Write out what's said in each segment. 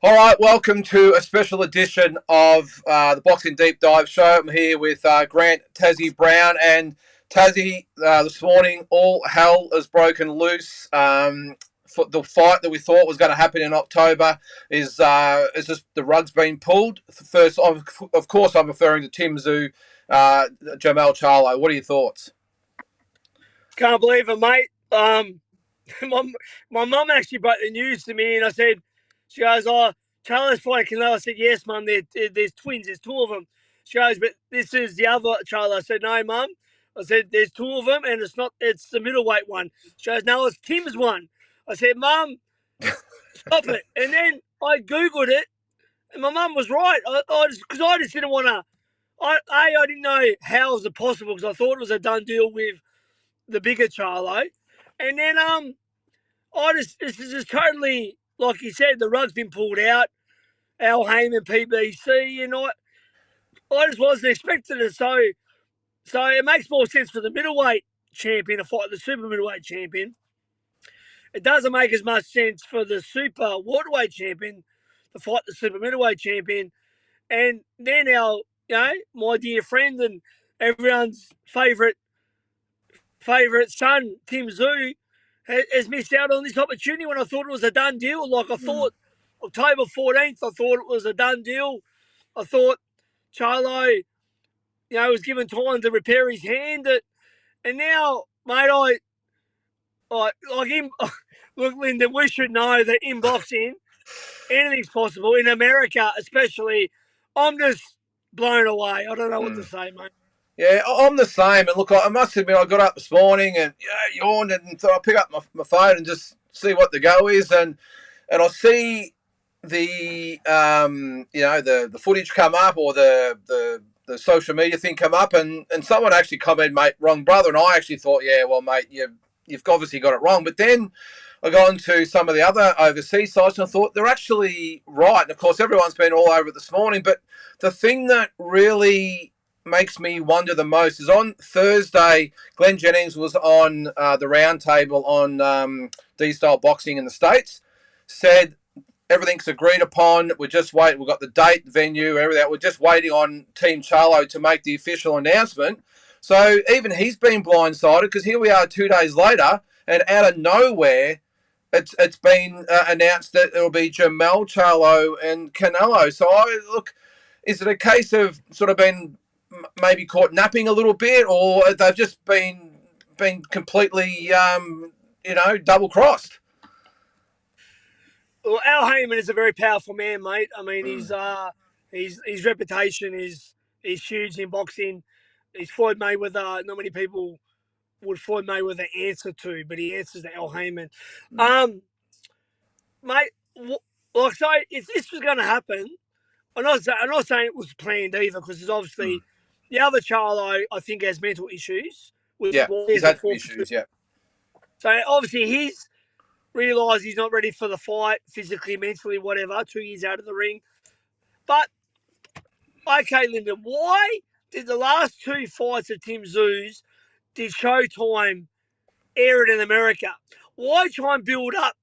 All right, welcome to a special edition of the Boxing Deep Dive Show. I'm here with Grant Tszyu Brown, and Tazzy. This morning, all hell has broken loose. For the fight that we thought was going to happen in October is just the rug's been pulled. First, of course, I'm referring to Tim Tszyu, Jermell Charlo. What are your thoughts? Can't believe it, mate. My mum actually broke the news to me, and she goes, "Oh, Charlo's fighting Canelo." I said, "Yes, mum. There's twins. There's two of them." She goes, "But this is the other Charlo." I said, "No, mum." I said, "There's two of them, and it's the middleweight one." She goes, "No, it's Tim's one." I said, "Mum, stop it." And then I googled it, and my mum was right. Because I just didn't want to. I didn't know how was it possible because I thought it was a done deal with the bigger Charlo. And then this is just totally, like you said, the rug's been pulled out. Al Heyman, PBC, and I just wasn't expecting it. So it makes more sense for the middleweight champion to fight the super middleweight champion. It doesn't make as much sense for the super waterweight champion to fight the super middleweight champion. And then my dear friend and everyone's favourite son, Tim Tszyu, has missed out on this opportunity when I thought it was a done deal. Like I thought October 14th, I thought it was a done deal. I thought Charlo, was given time to repair his hand. And now, mate, like him. Look, Lyndon, we should know that in boxing, anything's possible. In America, especially, I'm just blown away. I don't know what to say, mate. Yeah, I'm the same. And look, I must admit, I got up this morning and yawned and thought I'll pick up my phone and just see what the go is. And I see the the footage come up, or the social media thing come up, and someone actually commented, "Mate, wrong brother." And I actually thought, yeah, well, mate, you've obviously got it wrong. But then I got into some of the other overseas sites and I thought they're actually right. And of course, everyone's been all over it this morning. But the thing that really makes me wonder the most is on Thursday, Glenn Jennings was on the round table on D-style boxing in the States, said everything's agreed upon. We're just waiting. We've got the date, venue, everything. We're just waiting on Team Charlo to make the official announcement. So even he's been blindsided because here we are 2 days later, and out of nowhere, it's been announced that it'll be Jermell Charlo and Canelo. So is it a case of sort of been maybe caught napping a little bit, or they've just been completely double crossed? Well, Al Heyman is a very powerful man, mate. I mean, his reputation is huge in boxing. He's Floyd Mayweather. Not many people would Floyd Mayweather answer to, but he answers to Al Heyman. Mate, so if this was going to happen, I'm not saying it was planned either, because there's obviously the other Charlo, I think, has mental issues. He's had issues, yeah. So obviously he's realised he's not ready for the fight, physically, mentally, whatever, 2 years out of the ring. But, okay, Lyndon, why did the last two fights of Tim Tszyu's did Showtime air it in America? Why try and build up,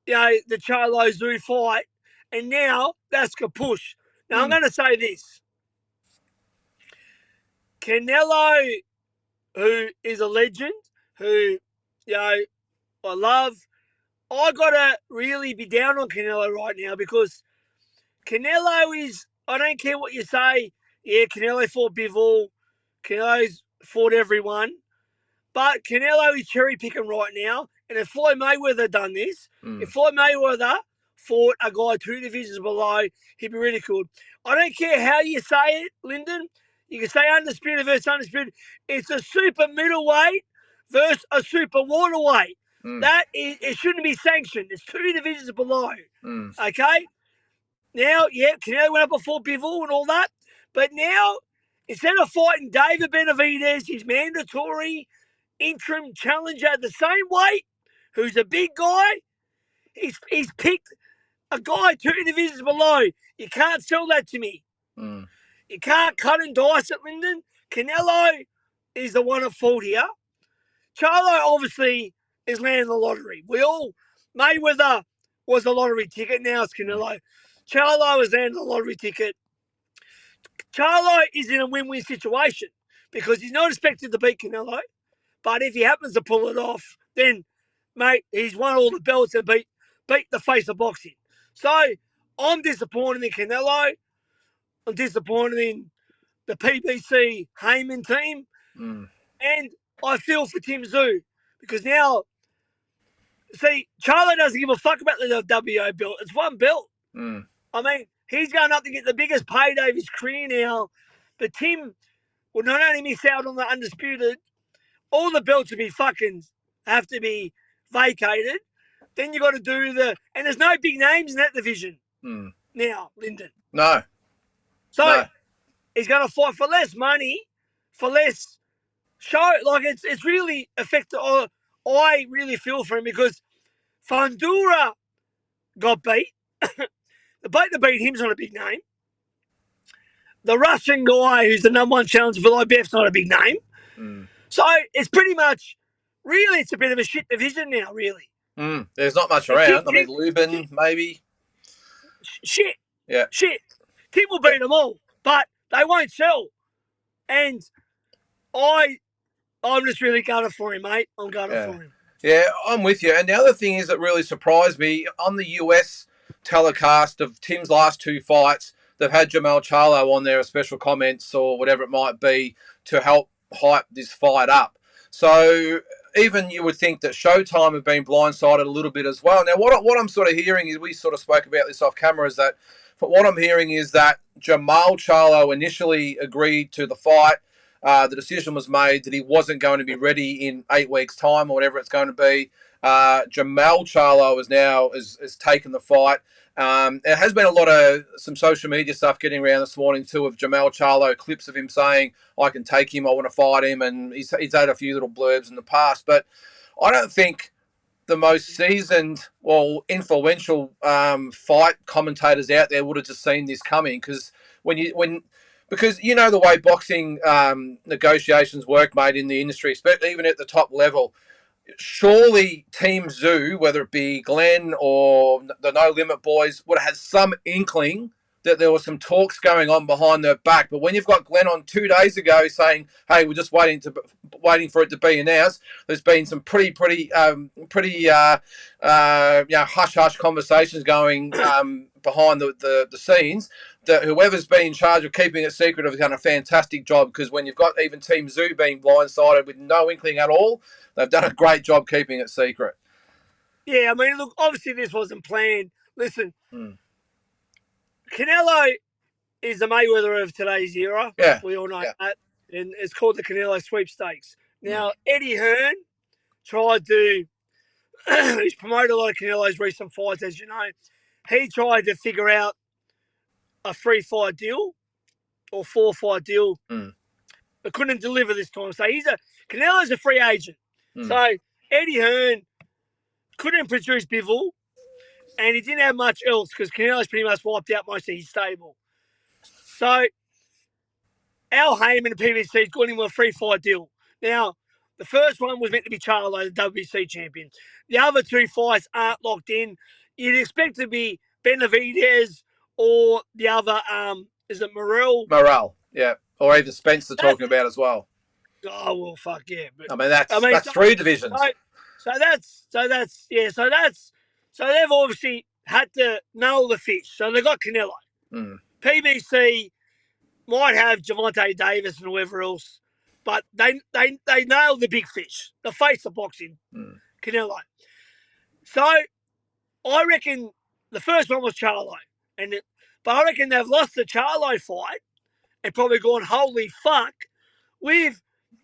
the Charlo Tszyu fight, and now that's kapoosh? Now, I'm going to say this. Canelo, who is a legend, who, I love, I got to really be down on Canelo right now, because Canelo is, I don't care what you say, yeah, Canelo fought Bivol, Canelo's fought everyone, but Canelo is cherry picking right now. And if Floyd Mayweather done this, if Floyd Mayweather fought a guy 2 divisions below, he'd be ridiculed. I don't care how you say it, Lyndon. You can say undisputed versus undisputed. It's a super middleweight versus a super waterweight. It shouldn't be sanctioned. It's 2 divisions below. Okay? Now, yeah, Canelo went up before Bivol and all that. But now, instead of fighting David Benavidez, his mandatory interim challenger at the same weight, who's a big guy, he's picked a guy 2 divisions below. You can't sell that to me. You can't cut and dice it, Lyndon. Canelo is the one at fault here. Charlo obviously is landing the lottery. Mayweather was a lottery ticket. Now it's Canelo. Charlo has landed a lottery ticket. Charlo is in a win-win situation because he's not expected to beat Canelo. But if he happens to pull it off, then, mate, he's won all the belts and beat the face of boxing. So I'm disappointed in Canelo. I'm disappointed in the PBC Heyman team. And I feel for Tim Tszyu because now, see, Charlo doesn't give a fuck about the WO belt. It's one belt. I mean, he's going up to get the biggest payday of his career now. But Tim will not only miss out on the undisputed, all the belts will be have to be vacated. Then you got to do and there's no big names in that division now, Lyndon. No. So he's going to fight for less money, for less show. Like it's really affected. I really feel for him because Fundura got beat. The bloke that beat him's not a big name. The Russian guy who's the number one challenger for IBF's not a big name. So it's pretty much, really, it's a bit of a shit division now, really. There's not much around. I mean, Lubin, maybe. Shit. Yeah. Shit. Tim will beat them all, but they won't sell. And I'm just really gutted for him, mate. I'm gutted for him. Yeah, I'm with you. And the other thing is that really surprised me, on the US telecast of Tim's last two fights, they've had Jermell Charlo on there as special comments or whatever it might be to help hype this fight up. So even you would think that Showtime have been blindsided a little bit as well. Now, what I'm sort of hearing is, we sort of spoke about this off camera, is that what I'm hearing is that Jermell Charlo initially agreed to the fight. The decision was made that he wasn't going to be ready in 8 weeks' time or whatever it's going to be. Jermell Charlo has taken the fight. There has been some social media stuff getting around this morning too of Jermell Charlo, clips of him saying, I can take him, I want to fight him, and he's had a few little blurbs in the past. But I don't think the most seasoned, influential fight commentators out there would have just seen this coming, because because you know the way boxing negotiations work, mate, in the industry, especially even at the top level. Surely Team Tszyu, whether it be Glenn or the No Limit boys, would have had some inkling that there were some talks going on behind their back. But when you've got Glenn on 2 days ago saying, "Hey, we're just waiting for it to be announced," there's been some pretty hush hush conversations going behind the scenes. That whoever's been in charge of keeping it secret have done a fantastic job, because when you've got even Team Tszyu being blindsided with no inkling at all, they've done a great job keeping it secret. Yeah, I mean, look, obviously this wasn't planned. Listen, Canelo is the Mayweather of today's era. Yeah. We all know that. And it's called the Canelo Sweepstakes. Now, Eddie Hearn tried to, he's promoted a lot of Canelo's recent fights, as you know. He tried to figure out a 3-fight deal or 4-fight deal, but couldn't deliver this time. So Canelo's a free agent. So Eddie Hearn couldn't produce Bivol, and he didn't have much else because Canelo's pretty much wiped out most of his stable. So Al Heyman and PBC's got him a 3-fight deal. Now, the first one was meant to be Charlo, the WBC champion. The other 2 fights aren't locked in. You'd expect to be Benavidez or the other, is it Morrell? Morrell, yeah. Or even Spencer talking about as well. Oh, well, fuck yeah. But, I mean, that's 3 divisions. So they've obviously had to nail the fish. So they got Canelo. PBC might have Javante Davis and whoever else, but they nailed the big fish, the face of boxing, Canelo. So I reckon the first one was Charlo, but I reckon they've lost the Charlo fight and probably gone, holy fuck, we've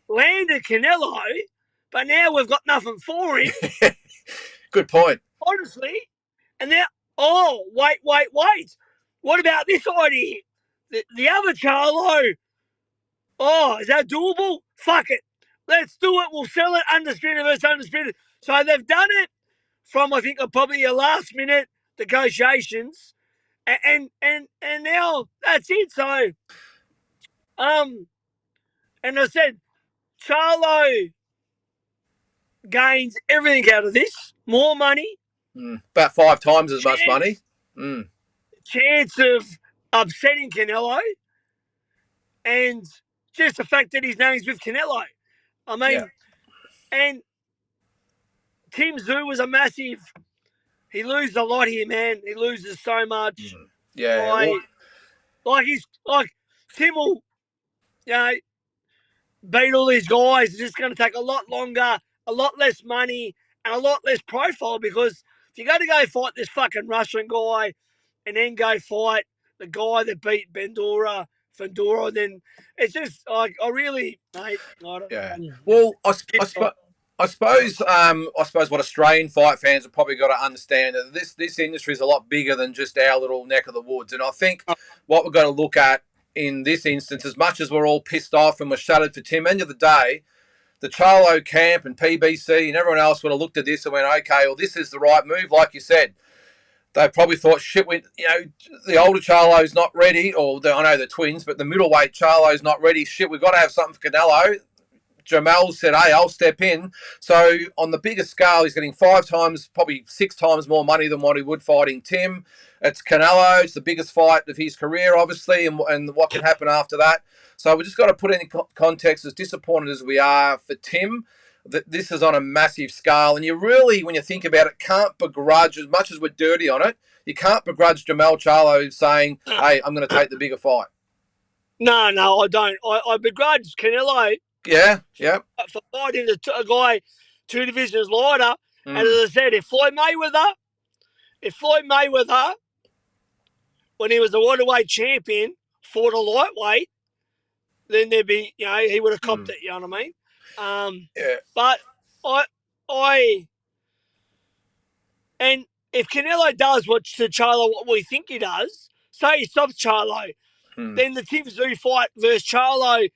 landed Canelo, but now we've got nothing for him. Good point. Honestly. And now, wait. What about this idea? The other Charlo. Is that doable? Fuck it. Let's do it. We'll sell it undisputed versus undisputed. So they've done it from, I think, probably a last minute negotiations. And now that's it. So, and I said, Charlo gains everything out of this. More money, About 5 times as much money. Chance of upsetting Canelo, and just the fact that his name's with Canelo. I mean, and Tim Tszyu was a massive. He loses a lot here, man. He loses so much. Yeah. Like Tim will, beat all these guys. It's just going to take a lot longer, a lot less money, and a lot less profile, because if you're going to go fight this fucking Russian guy and then go fight the guy that beat Fandora, then it's just like, I really, mate, I don't know. Well, I suppose what Australian fight fans have probably got to understand that this industry is a lot bigger than just our little neck of the woods. And I think what we've got to look at in this instance, as much as we're all pissed off and we're shuttered for Tim, end of the day, the Charlo camp and PBC and everyone else would have looked at this and went, okay, well, this is the right move. Like you said, they probably thought, shit, the older Charlo's not ready, or I know the twins, but the middleweight Charlo's not ready. Shit, we've got to have something for Canelo. Jermell said, hey, I'll step in. So on the bigger scale, he's getting 5 times, probably 6 times more money than what he would fighting Tim. It's Canelo. It's the biggest fight of his career, obviously, and what can happen after that. So we just got to put in context, as disappointed as we are for Tim, that this is on a massive scale. And you really, when you think about it, can't begrudge, as much as we're dirty on it, you can't begrudge Jermell Charlo saying, hey, I'm going to take the bigger fight. No, I don't. I begrudge Canelo. Yeah. For fighting a guy 2 divisions lighter. And as I said, if Floyd Mayweather, when he was the welterweight champion, fought a lightweight, then there'd be, he would have copped it. You know what I mean? But and if Canelo does what to Charlo, what we think he does, say he stops Charlo, then the Tim Tszyu fight versus Charlo,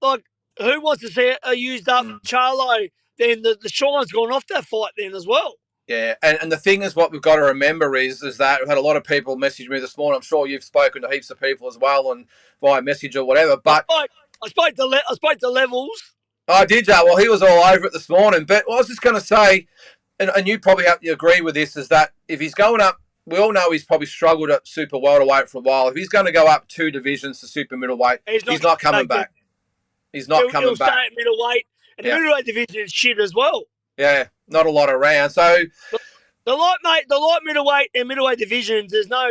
like, who wants to see a used up Charlo? Then the shine's gone off that fight then as well. Yeah, and the thing is, what we've got to remember is that we've had a lot of people message me this morning. I'm sure you've spoken to heaps of people as well, and via message or whatever. But I spoke to Levels. I did, Joe. Well, he was all over it this morning. But I was just going to say, and you probably have to agree with this, is that if he's going up, we all know he's probably struggled at super welterweight for a while. If he's going to go up 2 divisions to super middleweight, he's not coming back. He's not coming back. He'll stay at middleweight, and the middleweight division is shit as well. Yeah, not a lot around. So the light middleweight and middleweight divisions, there's no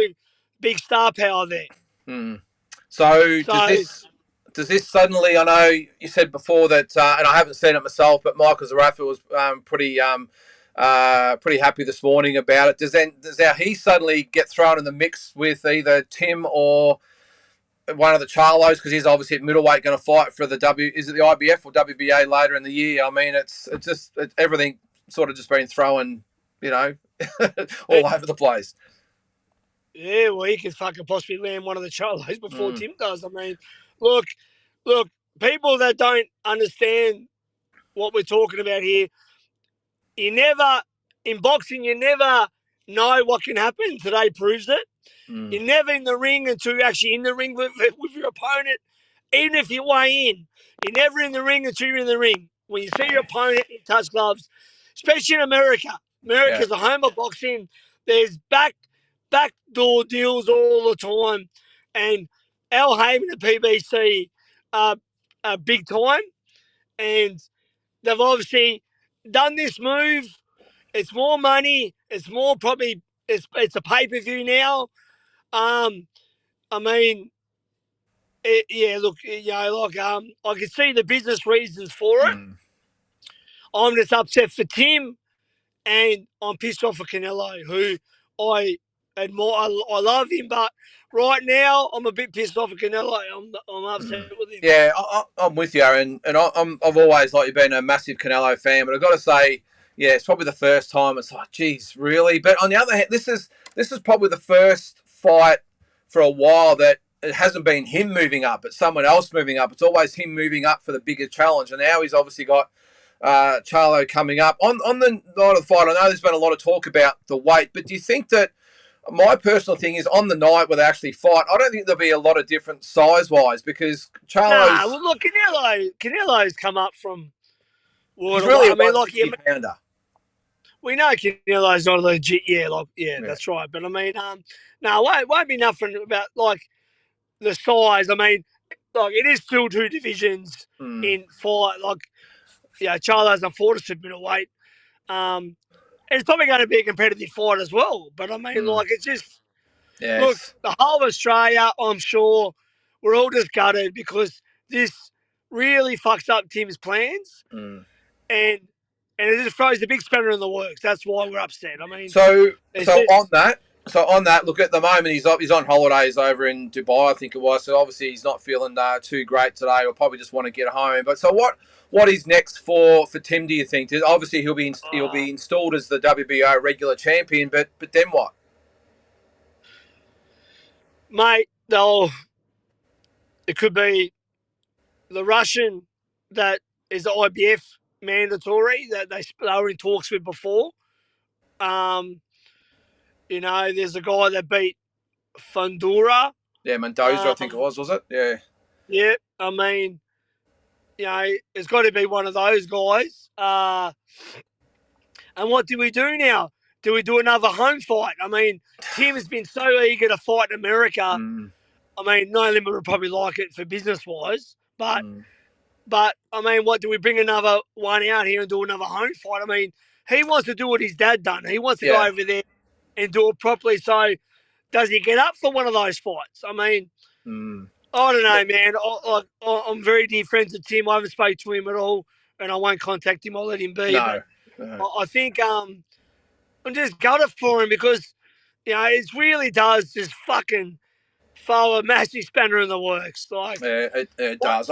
big star power there. So does this suddenly? I know you said before that, and I haven't seen it myself, but Michael Zarafa was pretty happy this morning about it. Does he suddenly get thrown in the mix with either Tim or one of the Charlos, because he's obviously at middleweight going to fight for the is it the IBF or WBA later in the year? I mean, it's everything sort of just been thrown, all over the place. Yeah, well, he could fucking possibly land one of the Charlos before Tim does. I mean, look, people that don't understand what we're talking about here, in boxing, you never know what can happen. Today proves it. You're never in the ring until you're actually in the ring with your opponent. Even if you weigh in, you're never in the ring until you're in the ring. When you see your opponent in touch gloves, especially in America. America's a home of boxing. There's backdoor deals all the time. And Al Heyman and PBC are big time. And they've obviously done this move. It's more money. It's more probably, it's a pay-per-view now. I mean, I can see the business reasons for it. I'm just upset for Tim, and I'm pissed off for Canelo, who I admire. I love him, but right now I'm a bit pissed off for Canelo. I'm upset with him. Yeah, I'm with you, and I've always been a massive Canelo fan, but I've got to say, yeah, it's probably the first time it's like, geez, really? But on the other hand, this is probably the first fight for a while that it hasn't been him moving up, it's someone else moving up. It's always him moving up for the bigger challenge, and now he's obviously got Charlo coming up. On the night of the fight, I know there's been a lot of talk about the weight, but do you think that, my personal thing is, on the night where they actually fight, I don't think there'll be a lot of different size-wise, because Charlo's... Nah, well, look, Canelo's come up from... He's really a 160-pounder. we know Canelo's not legit. Yeah, that's right. But I mean, no, it won't be nothing about like the size. I mean, like it is still two divisions in fight. Like, Charlo's on fought a super middleweight. And it's probably going to be a competitive fight as well. But I mean, like, it's just look, Yes. the whole of Australia, I'm sure, we're all just gutted because this really fucks up Tim's plans, and it just throws the big spanner in the works. That's why we're upset. I mean, So it's so just, on that, look, at the moment he's on holidays over in Dubai, I think it was. So obviously he's not feeling too great today. He'll probably just want to get home. But so what is next for Tim? Do you think? Obviously he'll be installed as the WBO regular champion. But then what? mate, it could be the Russian that is the IBF mandatory that they were in talks with before. There's a guy that beat Fundura. Yeah, Mendoza, I think it was it? Yeah. Yeah, I mean, it's got to be one of those guys. And what do we do now? Do we do another home fight? I mean, Tim has been so eager to fight in America. I mean, no limit would probably like it for business-wise. But, I mean, what, do we bring another one out here and do another home fight? I mean, he wants to do what his dad done. He wants to go over there and do it properly. So does he get up for one of those fights? I mean, I don't know, man. I'm very dear friends with Tim. I haven't spoken to him at all, and I won't contact him. I'll let him be. No. But I think I'm just gutted for him because, it really does just fucking throw a massive spanner in the works. Like, it does.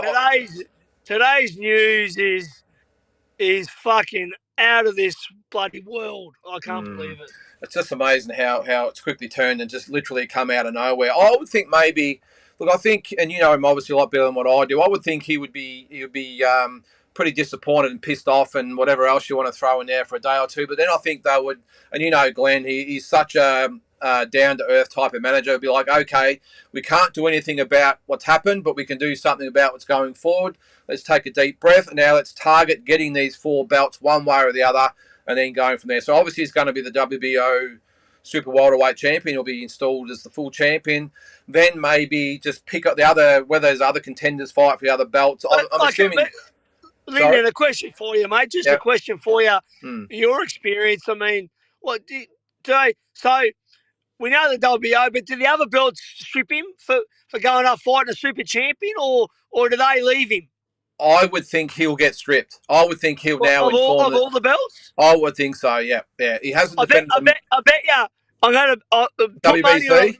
Today's news is fucking out of this bloody world. I can't believe it. It's just amazing how it's quickly turned and just literally come out of nowhere. I would think maybe, look, I think, and you know him obviously a lot better than what I do. I would think he would be pretty disappointed and pissed off and whatever else you want to throw in there for a day or two. But then I think they would, and Glenn, he's such a down to earth type of manager. He'd be like, okay, we can't do anything about what's happened, but we can do something about what's going forward. Let's take a deep breath, and now let's target getting these 4 belts one way or the other, and then going from there. So obviously he's going to be the WBO super welterweight champion. He'll be installed as the full champion. Then maybe just pick up whether there's other contenders fight for the other belts. I'm assuming. Lyndon, a question for you, mate. Just a question for you. Your experience. I mean, so we know the WBO, but do the other belts strip him for going up fighting a super champion, or do they leave him? I would think he'll get stripped. I would think he'll now inform all the belts. I would think so. Yeah. He hasn't defended. I bet you. I'm going to WBC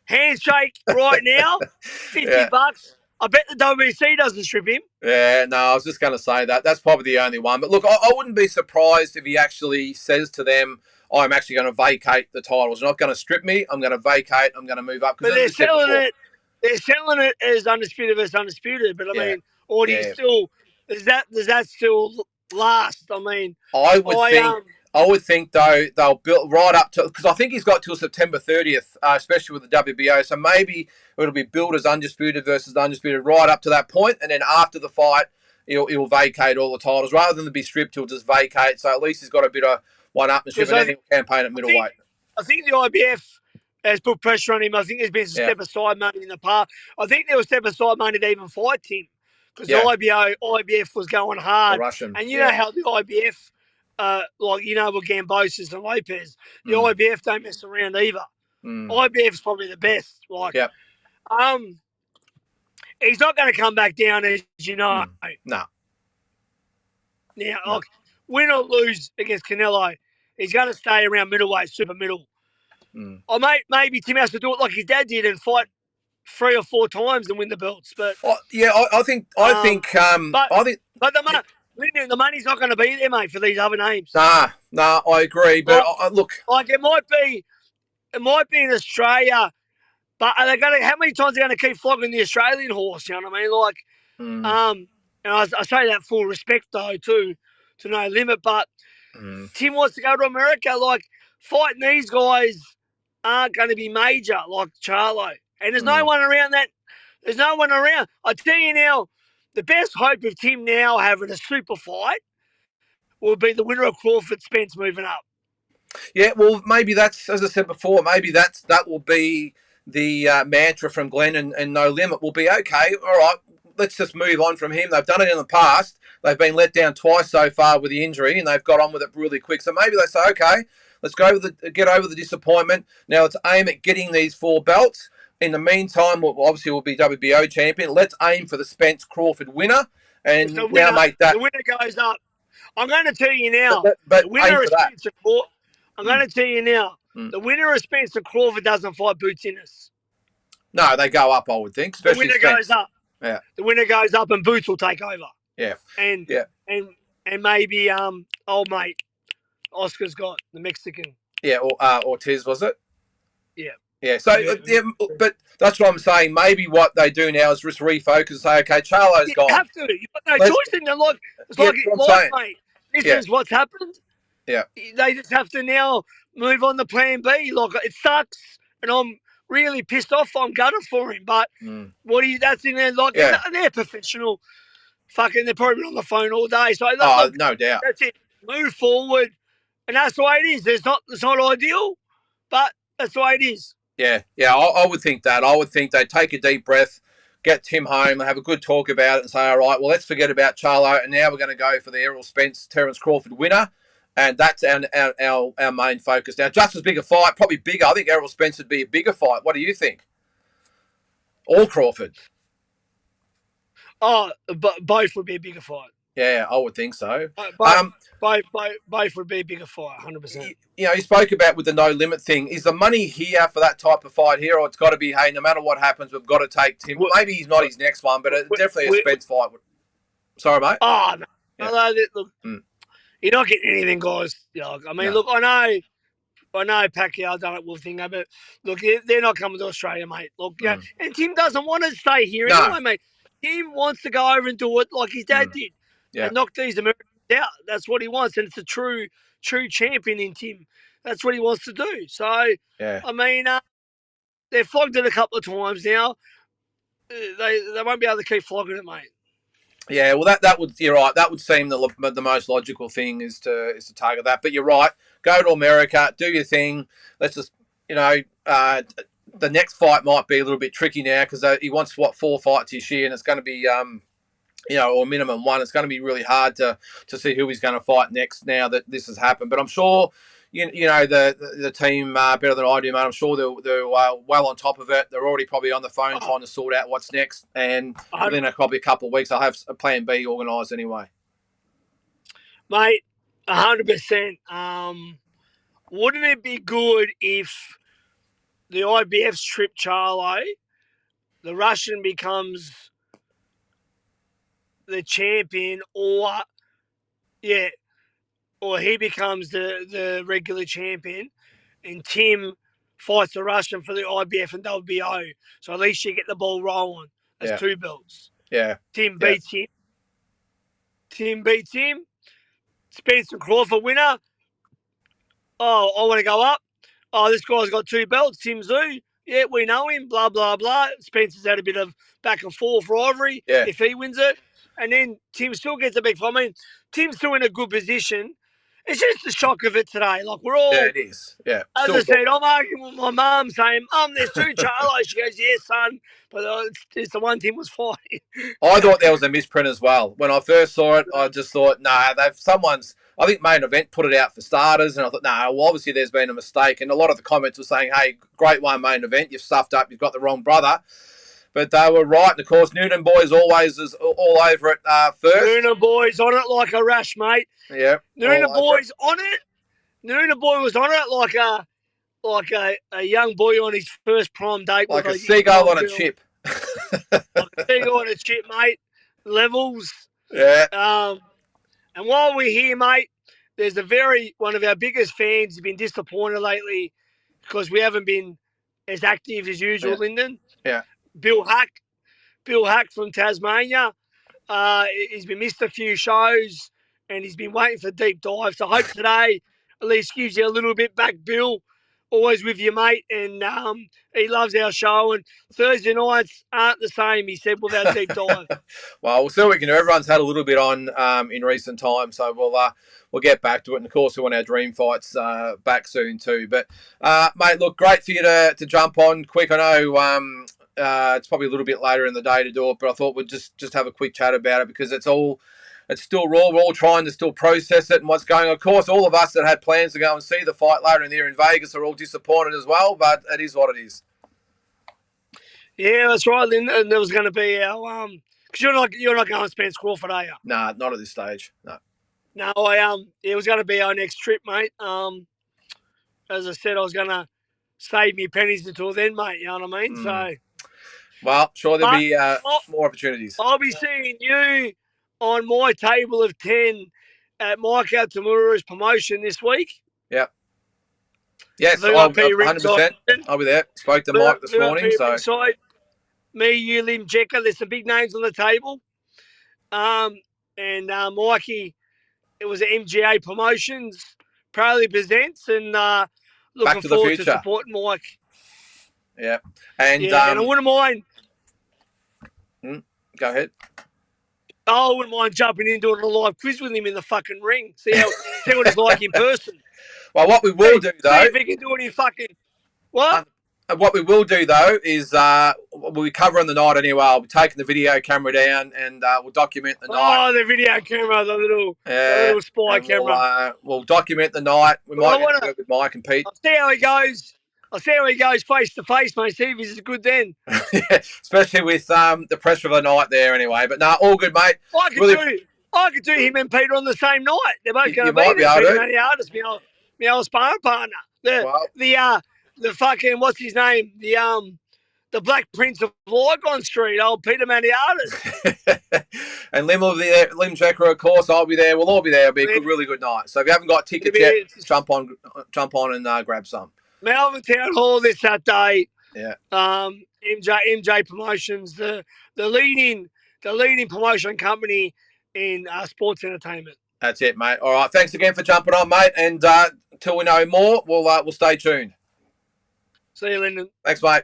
handshake right now. $50. I bet the WBC doesn't strip him. Yeah, no, I was just going to say that. That's probably the only one. But look, I wouldn't be surprised if he actually says to them, I'm actually going to vacate the titles. You're not going to strip me. I'm going to vacate. I'm going to move up. But they're selling it. They're selling it as undisputed versus undisputed. But I mean, or do you still? Does that still last? I mean, I would think though they'll build right up to, because I think he's got till September 30th, especially with the WBO. So maybe it'll be billed as undisputed versus undisputed right up to that point, and then after the fight, he'll vacate all the titles rather than be stripped. He'll just vacate. So at least he's got a bit of one-upmanship, and then he'll campaign at middleweight. I think the IBF has put pressure on him. I think there's been some step-aside money in the past. I think there was step-aside money to even fight him because the IBF was going hard. The Russian. And you know how the IBF, with Gambosis and Lopez, the IBF don't mess around either. IBF's probably the best. He's not going to come back down, as you know. No. Now, win or lose against Canelo, he's going to stay around middleweight, super middle. Or maybe Tim has to do it like his dad did and fight 3 or 4 times and win the belts. But I think the money's not going to be there, mate, for these other names. Nah, I agree. But look, it might be in Australia, but are they going to? How many times are they going to keep flogging the Australian horse? You know what I mean? And I say that full respect though, to no limit. But Tim wants to go to America. Fighting these guys aren't going to be major like Charlo, and there's no one around that. There's no one around. I tell you now, the best hope of Tim now having a super fight will be the winner of Crawford Spence moving up. Yeah, well, maybe that's, as I said before, maybe that will be the mantra from Glenn and No Limit will be, okay, all right, let's just move on from him. They've done it in the past. They've been let down twice so far with the injury, and they've got on with it really quick. So maybe they say, okay, let's get over the disappointment. Now let's aim at getting these 4 belts. In the meantime, obviously we'll be WBO champion. Let's aim for the Spence Crawford winner, and now make that. The winner goes up. I'm going to tell you now. But the winner of Spencer Crawford. I'm going to tell you now. The winner of Spencer Crawford doesn't fight Boots Innes. No, they go up, I would think. Especially the winner goes up. Yeah. The winner goes up, and Boots will take over. Yeah. And maybe old mate Oscar's got the Mexican. Yeah, or Ortiz, was it? Yeah. Yeah. So, but that's what I'm saying. Maybe what they do now is just refocus and say, okay, Charlo's gone. You have to. You've got no choice in there. Mate. This is what's happened. Yeah. They just have to now move on to plan B. Like, it sucks, and I'm really pissed off. I'm gutted for him. But that's in there. Like, they're professional. Fucking, they're probably on the phone all day. So, no doubt. That's it. Move forward. And that's the way it is. It's not ideal, but that's the way it is. Yeah, I would think that. I would think they'd take a deep breath, get Tim home, have a good talk about it, and say, all right, well, let's forget about Charlo, and now we're going to go for the Errol Spence, Terence Crawford winner, and that's our main focus. Now, just as big a fight, probably bigger. I think Errol Spence would be a bigger fight. What do you think? Or Crawford? Oh, both would be a bigger fight. Yeah, I would think so. Both would be a bigger fight, 100%. You spoke about with the No Limit thing. Is the money here for that type of fight here, or it's got to be, hey, no matter what happens, we've got to take Tim? Maybe he's not his next one, but it's definitely a Spence fight. Sorry, mate. Oh, no. Yeah. Look, you're not getting anything, guys. I mean, look, I know Pacquiao done it with thing, but look, they're not coming to Australia, mate. Look, and Tim doesn't want to stay here anyway, mate. Tim wants to go over and do it like his dad did. And knock these Americans out. That's what he wants, and it's a true champion in Tim. That's what he wants to do. So, I mean, they've flogged it a couple of times now. They won't be able to keep flogging it, mate. Yeah, well, you're right. That would seem the most logical thing is to target that. But you're right. Go to America, do your thing. Let's just, the next fight might be a little bit tricky now because he wants 4 fights this year, and it's going to be or minimum 1. It's going to be really hard to see who he's going to fight next now that this has happened. But I'm sure, the team better than I do, mate. I'm sure they're well on top of it. They're already probably on the phone trying to sort out what's next. And within probably a couple of weeks, I'll have a plan B organised anyway. Mate, 100%. Wouldn't it be good if the IBF strip Charlo, the Russian becomes the champion, or he becomes the regular champion, and Tim fights the Russian for the IBF and WBO. So at least you get the ball rolling. That's 2 belts. Yeah. Tim beats him. Spence and Crawford winner. Oh, I want to go up. Oh, this guy's got 2 belts. Tim Tszyu. Yeah, we know him. Blah, blah, blah. Spencer's had a bit of back and forth rivalry if he wins it. And then Tim still gets a big fight. I mean, Tim's still in a good position. It's just the shock of it today. Like, we're all... Yeah, it is. Yeah. As I said, I'm arguing with my mum saying, there's 2 Charlos. She goes, yes, son. But it's the one Tim was fighting. I thought there was a misprint as well. When I first saw it, I just thought, I think Main Event put it out for starters, and I thought, well, obviously there's been a mistake. And a lot of the comments were saying, hey, great one, Main Event. You've stuffed up. You've got the wrong brother. But they were right. And, of course, Noonan Boys always is all over it first. Noonan Boys on it like a rash, mate. Yeah. Noonan Boys on it. Noonan Boy was on it like a young boy on his first prom date. Like a seagull on a chip. Like a seagull on a chip, mate. Levels. Yeah. And while we're here, mate, there's one of our biggest fans has been disappointed lately because we haven't been as active as usual, Lyndon. Yeah. Bill Hack from Tasmania. He's been missed a few shows and he's been waiting for deep dive. So I hope today at least gives you a little bit back, Bill. always with you, mate, and he loves our show. And Thursday nights aren't the same, he said, without deep dive. Well, we'll see what we can do. Everyone's had a little bit on in recent times, so we'll get back to it. And of course, we want our dream fights back soon too. But mate, look, great for you to jump on quick. I know it's probably a little bit later in the day to do it, but I thought we'd just have a quick chat about it because it's still raw. We're all trying to still process it and what's going on. Of course, all of us that had plans to go and see the fight later in the year in Vegas are all disappointed as well, but it is what it is. Yeah, that's right. And there was going to be our because you're not going to Spence Crawford, are you? Nah, not at this stage. No. No, it was going to be our next trip, mate. As I said, I was going to save me pennies until then, mate. You know what I mean? So, well, sure there'll be more opportunities. I'll be seeing you on my table of 10 at Mike Tamura's promotion this week. Yep. Yes, 100%. I'll be there. Spoke to Mike this morning. So. Ringside. Me, you, Lim Jecker. There's some big names on the table. And Mikey, it was MGA Promotions, proudly presents, and looking forward to supporting Mike. Yeah. And and I wouldn't mind. Go ahead. I wouldn't mind jumping in doing a live quiz with him in the fucking ring. See what it's like in person. Well, what we will do, though... See if he can do it in fucking... What? What we will do, though, is we'll be covering the night anyway. I'll be taking the video camera down and we'll document the night. Oh, the video camera, the little spy camera. We'll document the night. We might get to go with Mike and Pete. I'll see how he goes. Face to face, mate. See if he's good then. Yeah, especially with the pressure of the night there anyway. But no, all good, mate. I could do him and Peter on the same night. They're both going to be there. Peter Artist, my old sparring partner. The fucking, what's his name? The Black Prince of Lygon Street, old Peter Artist. And Lim will be there. Lim Checker, of course. I'll be there. We'll all be there. It'll be a really good night. So if you haven't got tickets yet, jump on and grab some. Melbourne Town Hall this Saturday. Yeah. MJ Promotions, the leading promotion company in sports entertainment. That's it, mate. All right. Thanks again for jumping on, mate. And until we know more, we'll stay tuned. See you, Lyndon. Thanks, mate.